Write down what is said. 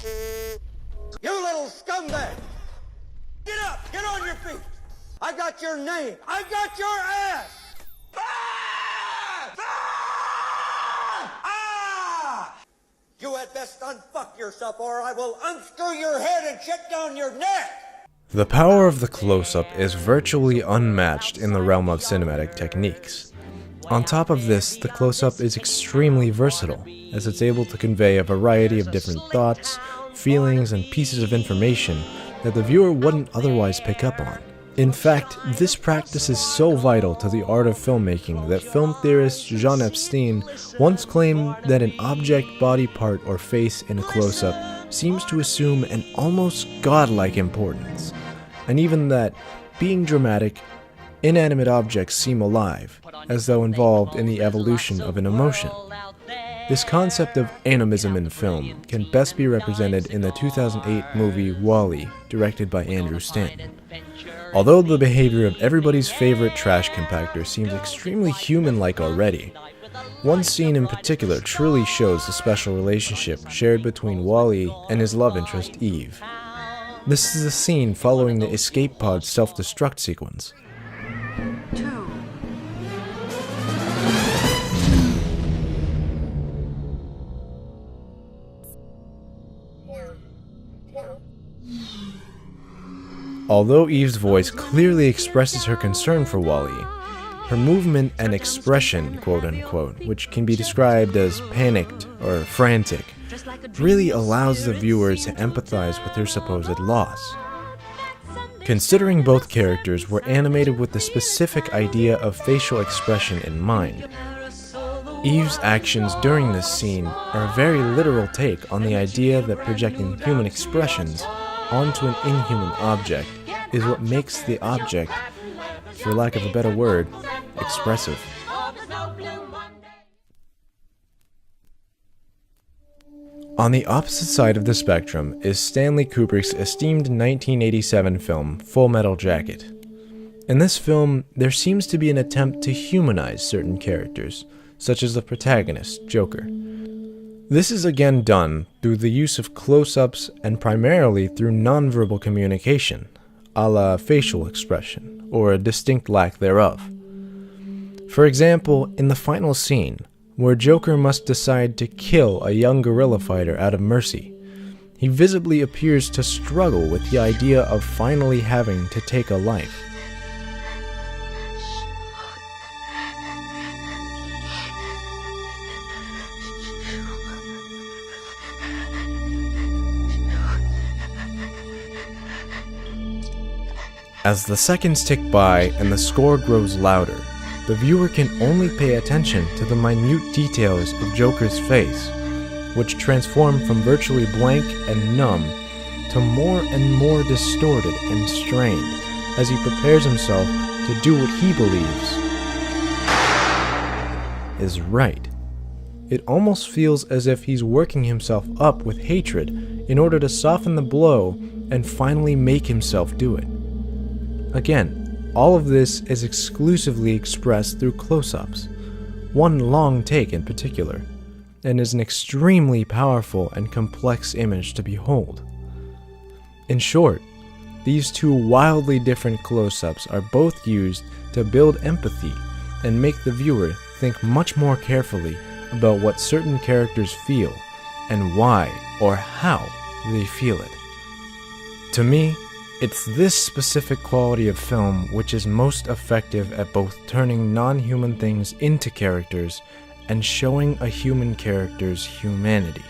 You little scumbag! Get up! Get on your feet! I got your name! I got your ass! Ah! Ah! Ah! You had best unfuck yourself or I will unscrew your head and shut down your neck! The power of the close-up is virtually unmatched in the realm of cinematic techniques. On top of this, the close-up is extremely versatile, as it's able to convey a variety of different thoughts, feelings, and pieces of information that the viewer wouldn't otherwise pick up on. In fact, this practice is so vital to the art of filmmaking that film theorist Jean Epstein once claimed that an object, body part, or face in a close-up seems to assume an almost godlike importance, and even that, being dramatic, inanimate objects seem alive, as though involved in the evolution of an emotion. This concept of animism in film can best be represented in the 2008 movie WALL-E, directed by Andrew Stanton. Although the behavior of everybody's favorite trash compactor seems extremely human-like already, one scene in particular truly shows the special relationship shared between WALL-E and his love interest Eve. This is the scene following the escape pod's self-destruct sequence. Although Eve's voice clearly expresses her concern for WALL-E, her movement and expression, quote-unquote, which can be described as panicked or frantic, really allows the viewer to empathize with her supposed loss. Considering both characters were animated with the specific idea of facial expression in mind, Eve's actions during this scene are a very literal take on the idea that projecting human expressions onto an inhuman object is what makes the object, for lack of a better word, expressive. On the opposite side of the spectrum is Stanley Kubrick's esteemed 1987 film Full Metal Jacket. In this film, there seems to be an attempt to humanize certain characters, such as the protagonist, Joker. This is again done through the use of close-ups and primarily through nonverbal communication, a la facial expression, or a distinct lack thereof. For example, in the final scene, where Joker must decide to kill a young guerrilla fighter out of mercy, he visibly appears to struggle with the idea of finally having to take a life. As the seconds tick by and the score grows louder, the viewer can only pay attention to the minute details of Joker's face, which transform from virtually blank and numb to more and more distorted and strained as he prepares himself to do what he believes is right. It almost feels as if he's working himself up with hatred in order to soften the blow and finally make himself do it. Again, all of this is exclusively expressed through close-ups, one long take in particular, and is an extremely powerful and complex image to behold. In short, these two wildly different close-ups are both used to build empathy and make the viewer think much more carefully about what certain characters feel and why or how they feel it. To me, it's this specific quality of film which is most effective at both turning non-human things into characters and showing a human character's humanity.